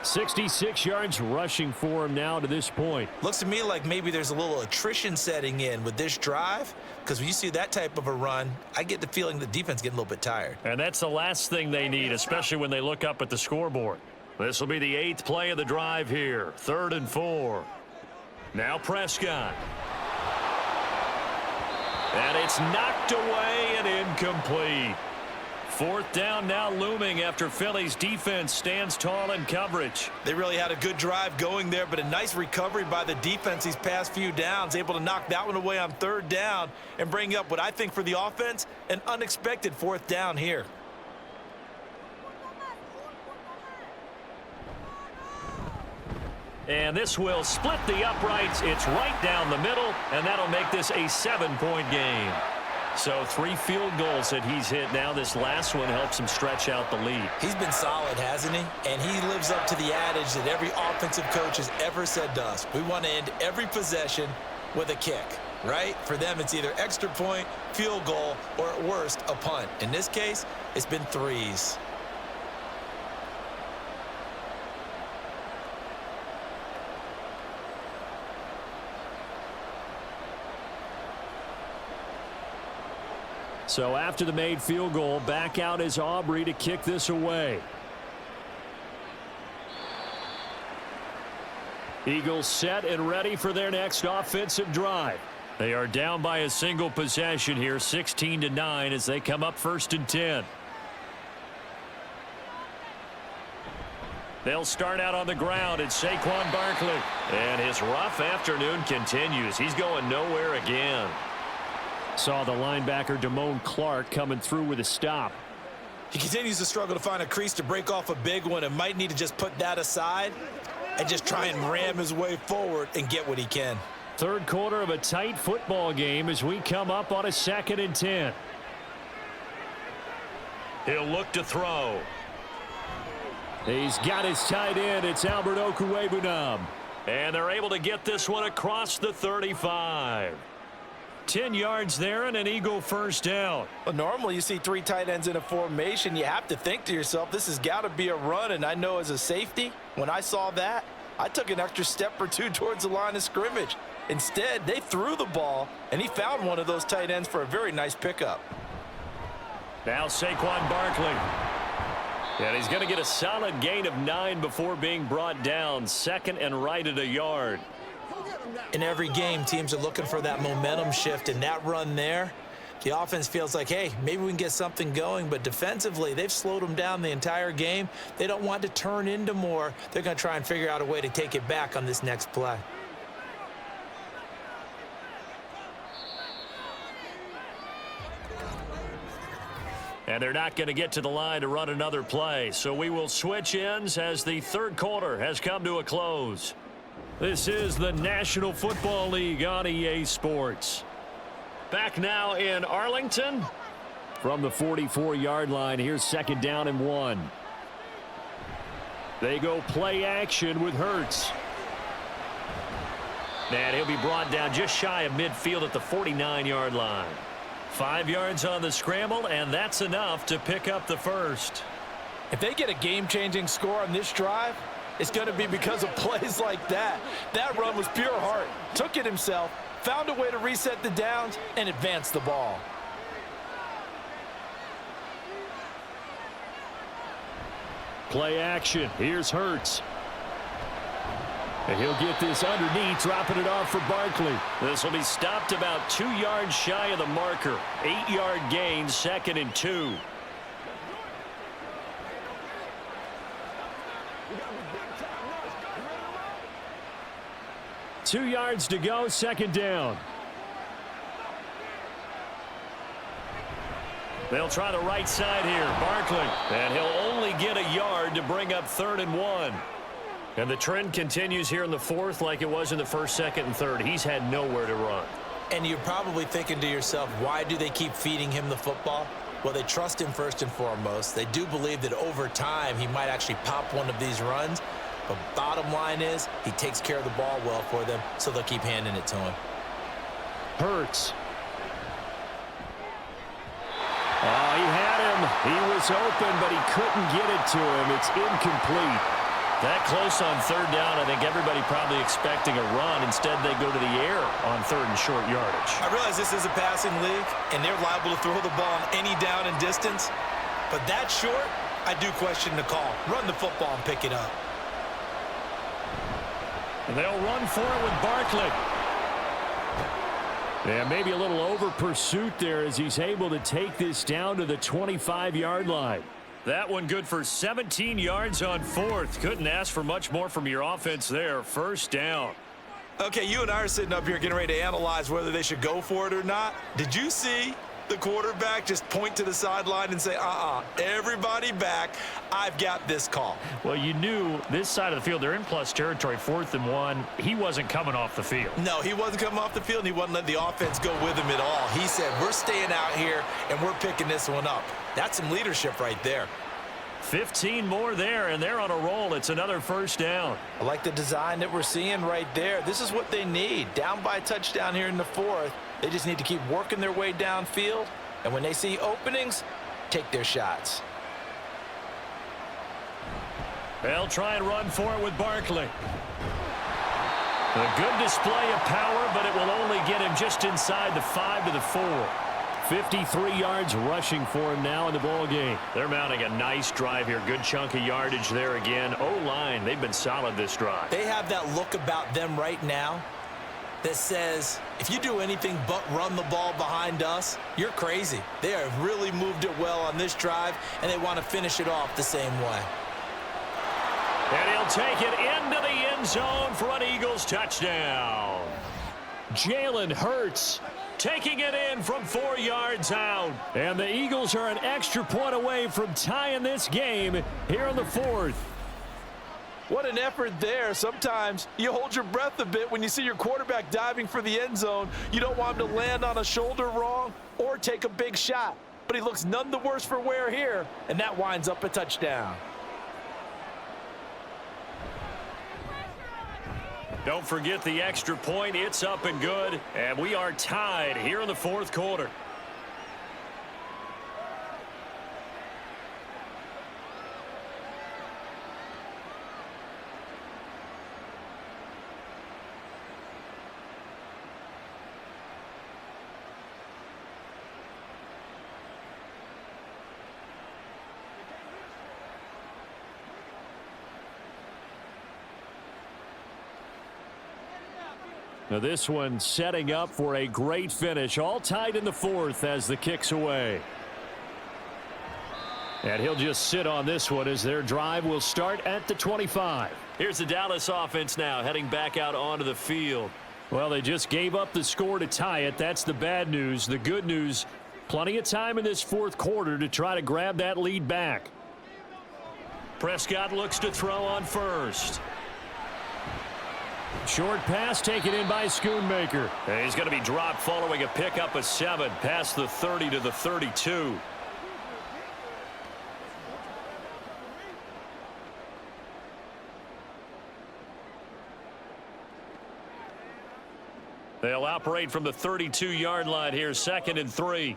66 yards rushing for him now to this point. Looks to me like maybe there's a little attrition setting in with this drive, because when you see that type of a run, I get the feeling the defense getting a little bit tired. And that's the last thing they need, especially when they look up at the scoreboard. This will be the 8th play of the drive here. 3rd and 4. Now Prescott. And it's knocked away and incomplete. 4th down now looming after Philly's defense stands tall in coverage. They really had a good drive going there, but a nice recovery by the defense these past few downs, able to knock that one away on 3rd down and bring up what I think for the offense, an unexpected 4th down here. And this will split the uprights. It's right down the middle, and that'll make this a 7-point game. So 3 field goals that he's hit now. This last one helps him stretch out the lead. He's been solid, hasn't he? And he lives up to the adage that every offensive coach has ever said to us. We want to end every possession with a kick, right? For them, it's either extra point, field goal, or at worst, a punt. In this case, it's been 3s. So after the made field goal, back out is Aubrey to kick this away. Eagles set and ready for their next offensive drive. They are down by a single possession here, 16-9 as they come up 1st and 10. They'll start out on the ground. It's Saquon Barkley. And his rough afternoon continues. He's going nowhere again. Saw the linebacker Damone Clark coming through with a stop. He continues to struggle to find a crease to break off a big one and might need to just put that aside and just try and ram his way forward and get what he can. Third quarter of a tight football game as we come up on a 2nd and 10. He'll look to throw. He's got his tight end. It's Albert Okwuegbunam. And they're able to get this one across the 35. 10 yards there and an Eagle first down. Well, normally you see 3 tight ends in a formation. You have to think to yourself, this has got to be a run. And I know as a safety, when I saw that, I took an extra step or 2 towards the line of scrimmage. Instead, they threw the ball, and he found one of those tight ends for a very nice pickup. Now Saquon Barkley. And he's going to get a solid gain of 9 before being brought down. 2nd and right at a yard. In every game, teams are looking for that momentum shift, and that run there, the offense feels like, hey, maybe we can get something going, but defensively, they've slowed them down the entire game. They don't want to turn into more. They're going to try and figure out a way to take it back on this next play. And they're not going to get to the line to run another play, so we will switch ends as the third quarter has come to a close. This is the National Football League on EA Sports. Back now in Arlington. From the 44-yard line, here's 2nd down and 1. They go play action with Hurts. And he'll be brought down just shy of midfield at the 49-yard line. 5 yards on the scramble, and that's enough to pick up the first. If they get a game-changing score on this drive, it's going to be because of plays like that. That run was pure heart. Took it himself, found a way to reset the downs, and advance the ball. Play action. Here's Hurts. And he'll get this underneath, dropping it off for Barkley. This will be stopped about 2 yards shy of the marker. 8-yard gain, 2nd and 2. Two yards to go, 2nd down. They'll try the right side here. Barkley. And he'll only get a yard to bring up 3rd and 1. And the trend continues here in the 4th like it was in the 1st, 2nd, and 3rd. He's had nowhere to run. And you're probably thinking to yourself, why do they keep feeding him the football? Well, they trust him first and foremost. They do believe that over time he might actually pop one of these runs. But bottom line is he takes care of the ball well for them, so they'll keep handing it to him. Hurts. Oh, he had him. He was open, but he couldn't get it to him. It's incomplete. That close on 3rd down, I think everybody probably expecting a run. Instead, they go to the air on 3rd and short yardage. I realize this is a passing league, and they're liable to throw the ball on any down and distance. But that short, I do question the call. Run the football and pick it up. And they'll run for it with Barkley. Yeah, maybe a little over pursuit there as he's able to take this down to the 25-yard line. That one good for 17 yards on 4th. Couldn't ask for much more from your offense there. 1st down. Okay, you and I are sitting up here getting ready to analyze whether they should go for it or not. Did you see the quarterback just point to the sideline and say, everybody back, I've got this call? Well, you knew this side of the field, they're in plus territory, 4th and 1. He wasn't coming off the field. No, he wasn't coming off the field, and he wasn't letting the offense go with him at all. He said, we're staying out here, and we're picking this one up. That's some leadership right there. 15 more there, and they're on a roll. It's another 1st down. I like the design that we're seeing right there. This is what they need. Down by a touchdown here in the 4th. They just need to keep working their way downfield, and when they see openings, take their shots. They'll try and run for it with Barkley. A good display of power, but it will only get him just inside the 5 to the 4. 53 yards rushing for him now in the ball game. They're mounting a nice drive here. Good chunk of yardage there again. O-line, they've been solid this drive. They have that look about them right now that says, if you do anything but run the ball behind us, you're crazy. They have really moved it well on this drive, and they want to finish it off the same way. And he'll take it into the end zone for an Eagles touchdown. Jalen Hurts taking it in from 4 yards out. And the Eagles are an extra point away from tying this game here in the 4th. What an effort there. Sometimes you hold your breath a bit when you see your quarterback diving for the end zone. You don't want him to land on a shoulder wrong or take a big shot. But he looks none the worse for wear here, and that winds up a touchdown. Don't forget the extra point. It's up and good. And we are tied here in the 4th quarter. Now this one setting up for a great finish. All tied in the 4th as the kick's away. And he'll just sit on this one as their drive will start at the 25. Here's the Dallas offense now heading back out onto the field. Well, they just gave up the score to tie it. That's the bad news. The good news, plenty of time in this 4th quarter to try to grab that lead back. Prescott looks to throw on first. Short pass taken in by Schoonmaker. And he's going to be dropped following a pickup of 7 past the 30 to the 32. They'll operate from the 32-yard line here, 2nd and 3.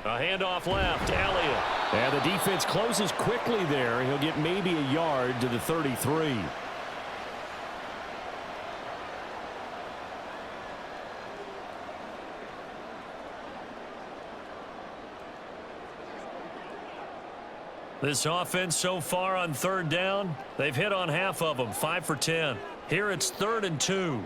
A handoff left, Elliott. And the defense closes quickly there. He'll get maybe a yard to the 33. This offense so far on third down, they've hit on half of them, 5 for 10. Here it's 3rd and 2.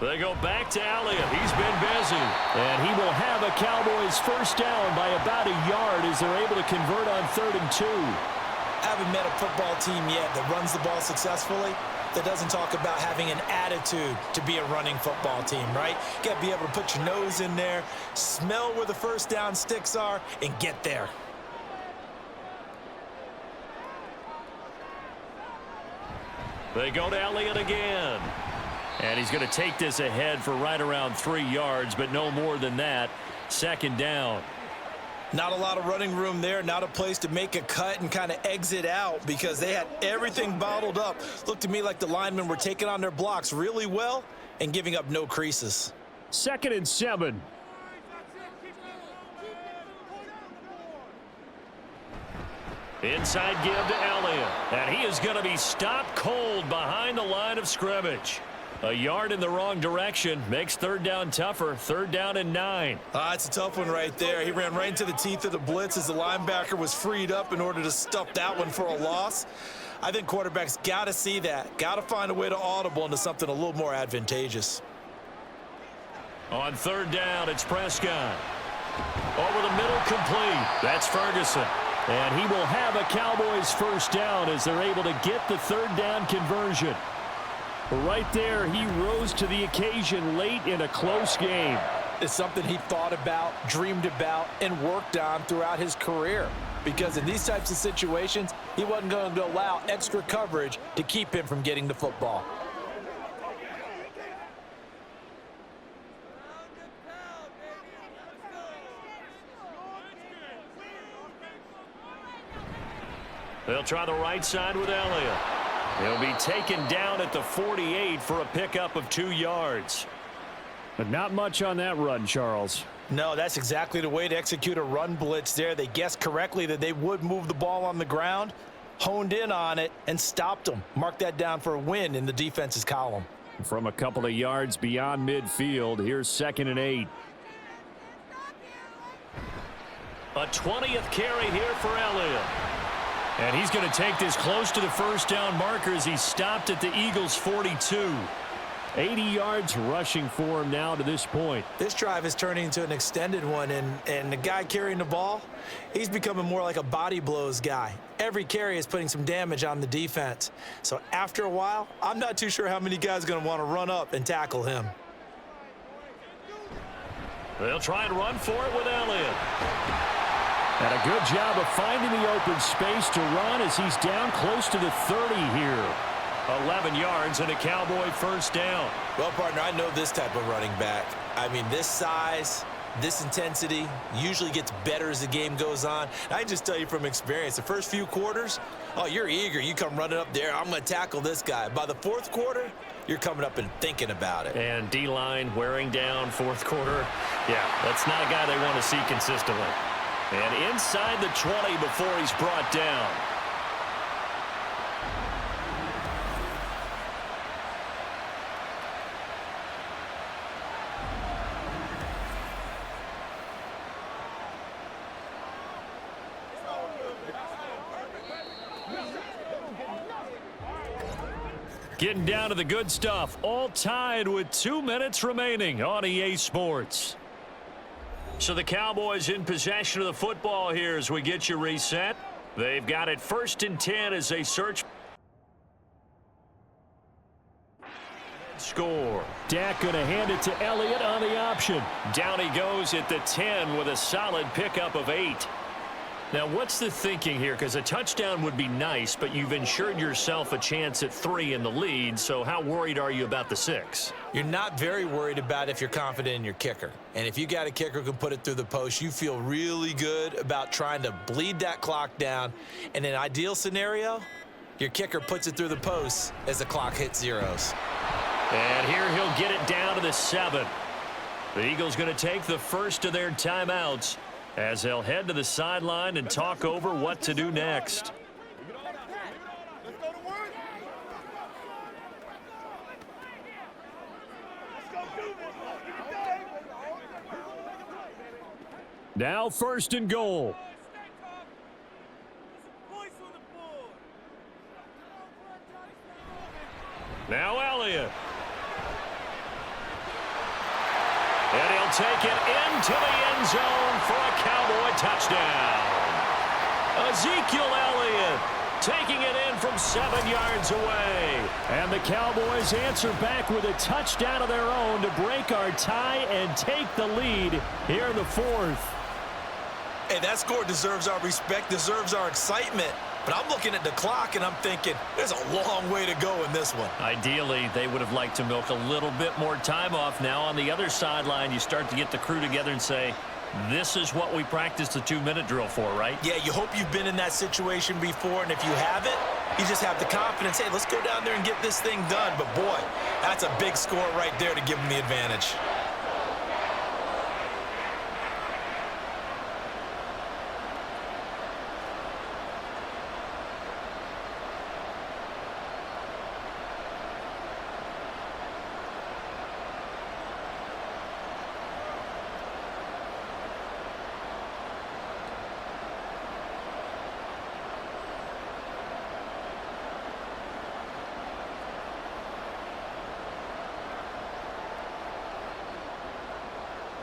They go back to Elliott. He's been busy. And he will have a Cowboys first down by about a yard as they're able to convert on 3rd and 2. I haven't met a football team yet that runs the ball successfully that doesn't talk about having an attitude to be a running football team, right? You got to be able to put your nose in there, smell where the first down sticks are, and get there. They go to Elliott again. And he's going to take this ahead for right around 3 yards, but no more than that. 2nd down. Not a lot of running room there, not a place to make a cut and kind of exit out because they had everything bottled up. Looked to me like the linemen were taking on their blocks really well and giving up no creases. 2nd and 7. Inside give to Elliott. And he is going to be stopped cold behind the line of scrimmage. A yard in the wrong direction makes 3rd down tougher. 3rd down and 9. It's a tough one right there. He ran right into the teeth of the blitz as the linebacker was freed up in order to stuff that one for a loss. I think quarterbacks got to see that. Got to find a way to audible into something a little more advantageous. On 3rd down, it's Prescott. Over the middle, complete. That's Ferguson. And he will have a Cowboys first down as they're able to get the 3rd down conversion. Right there, he rose to the occasion late in a close game. It's something he thought about, dreamed about, and worked on throughout his career. Because in these types of situations, he wasn't going to allow extra coverage to keep him from getting the football. They'll try the right side with Elliott. He'll be taken down at the 48 for a pickup of 2 yards. But not much on that run, Charles. No, that's exactly the way to execute a run blitz there. They guessed correctly that they would move the ball on the ground, honed in on it, and stopped them. Mark that down for a win in the defense's column. From a couple of yards beyond midfield, here's 2nd and 8. A 20th carry here for Elliott. And he's going to take this close to the first down marker as he's stopped at the Eagles' 42. 80 yards rushing for him now to this point. This drive is turning into an extended one, and the guy carrying the ball, he's becoming more like a body blows guy. Every carry is putting some damage on the defense. So after a while, I'm not too sure how many guys are going to want to run up and tackle him. They'll try and run for it with Elliott. And a good job of finding the open space to run as he's down close to the 30 here. 11 yards and a Cowboy first down. Well, partner, I know this type of running back. I mean, this size, this intensity usually gets better as the game goes on. I can just tell you from experience, the first few quarters, oh, you're eager. You come running up there, I'm going to tackle this guy. By the 4th quarter, you're coming up and thinking about it. And D-line wearing down 4th quarter. Yeah, that's not a guy they want to see consistently. And inside the 20 before he's brought down. Getting down to the good stuff, all tied with 2 minutes remaining on EA Sports. So the Cowboys in possession of the football here as we get you reset. They've got it 1st and 10 as they search. Score. Dak going to hand it to Elliott on the option. Down he goes at the 10 with a solid pickup of 8. Now, what's the thinking here? Because a touchdown would be nice, but you've ensured yourself a chance at 3 in the lead, so how worried are you about the 6? You're not very worried about if you're confident in your kicker. And if you got a kicker who can put it through the post, you feel really good about trying to bleed that clock down. In an ideal scenario, your kicker puts it through the post as the clock hits zeros. And here he'll get it down to the 7. The Eagles going to take the first of their timeouts as they'll head to the sideline and talk over what to do next. Now 1st and goal. Now Elliott. And he'll take it into the end zone for a Cowboy touchdown. Ezekiel Elliott taking it in from 7 yards away. And the Cowboys answer back with a touchdown of their own to break our tie and take the lead here in the 4th. Hey, that score deserves our respect, deserves our excitement. But I'm looking at the clock, and I'm thinking there's a long way to go in this one. Ideally, they would have liked to milk a little bit more time off. Now on the other sideline, you start to get the crew together and say, this is what we practiced the 2-minute drill for, right? Yeah, you hope you've been in that situation before, and if you haven't, you just have the confidence, hey, let's go down there and get this thing done. But, boy, that's a big score right there to give them the advantage.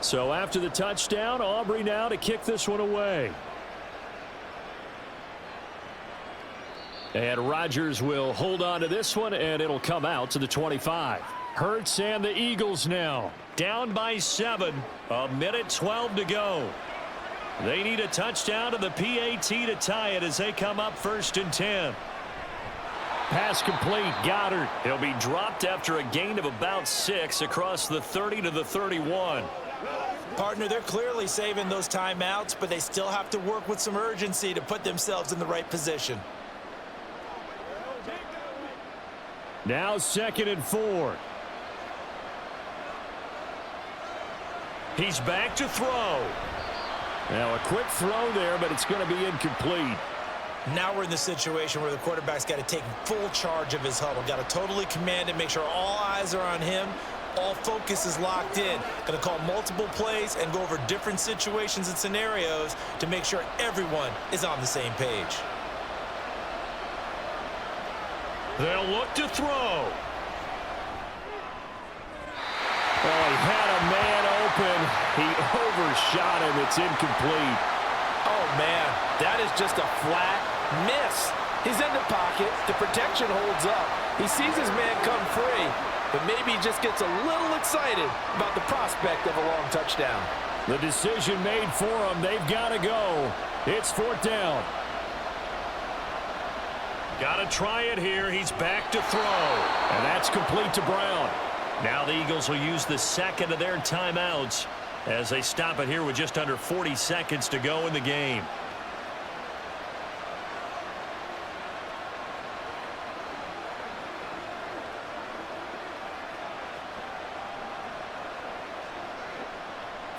So after the touchdown, Aubrey now to kick this one away. And Rodgers will hold on to this one, and it'll come out to the 25. Hurts and the Eagles now down by 7. 1:12 to go. They need a touchdown to the PAT to tie it as they come up 1st and 10. Pass complete. Goddard. He'll be dropped after a gain of about 6 across the 30 to the 31. Partner, they're clearly saving those timeouts, but they still have to work with some urgency to put themselves in the right position. Now 2nd and 4. He's back to throw. Now a quick throw there, but it's going to be incomplete. Now we're in the situation where the quarterback's got to take full charge of his huddle. Got to totally command it, make sure all eyes are on him. All focus is locked in. Going to call multiple plays and go over different situations and scenarios to make sure everyone is on the same page. They'll look to throw. Oh, he had a man open. He overshot him. It's incomplete. Oh, man, that is just a flat miss. He's in the pocket. The protection holds up. He sees his man come free, but maybe he just gets a little excited about the prospect of a long touchdown. The decision made for him. They've got to go. It's 4th down. Got to try it here. He's back to throw. And that's complete to Brown. Now the Eagles will use the 2nd of their timeouts as they stop it here with just under 40 seconds to go in the game.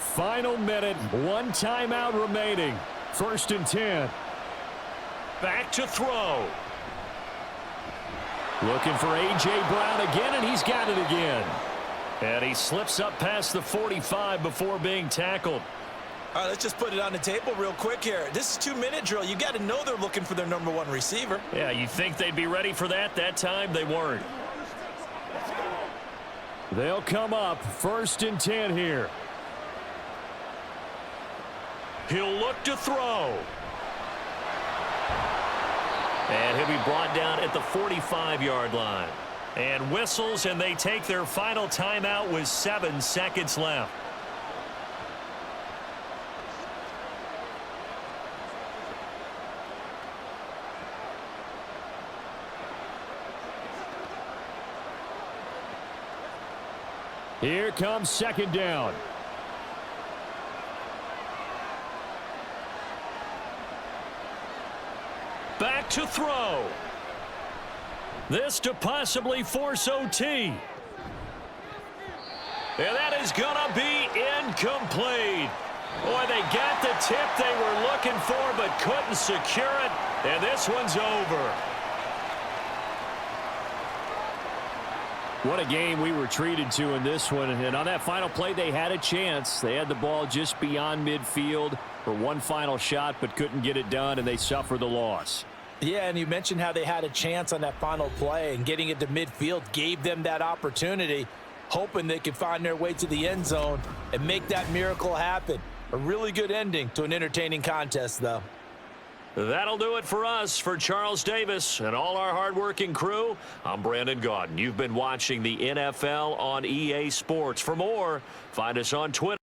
Final minute, 1 timeout remaining. 1st and 10. Back to throw. Looking for A.J. Brown again, and he's got it again. And he slips up past the 45 before being tackled. All right, let's just put it on the table real quick here. This is a 2-minute drill. You got to know they're looking for their #1 receiver. Yeah, you think they'd be ready for that? That time they weren't. They'll come up 1st and 10 here. He'll look to throw. And he'll be brought down at the 45-yard line. And whistles, and they take their final timeout with 7 seconds left. Here comes 2nd down. Back to throw. This to possibly force OT. And that is going to be incomplete. Boy, they got the tip they were looking for, but couldn't secure it, and this one's over. What a game we were treated to in this one, and on that final play, they had a chance. They had the ball just beyond midfield for one final shot, but couldn't get it done, and they suffer the loss. Yeah, and you mentioned how they had a chance on that final play, and getting it to midfield gave them that opportunity, hoping they could find their way to the end zone and make that miracle happen. A really good ending to an entertaining contest, though. That'll do it for us. For Charles Davis and all our hardworking crew, I'm Brandon Gaudin. You've been watching the NFL on EA Sports. For more, find us on Twitter.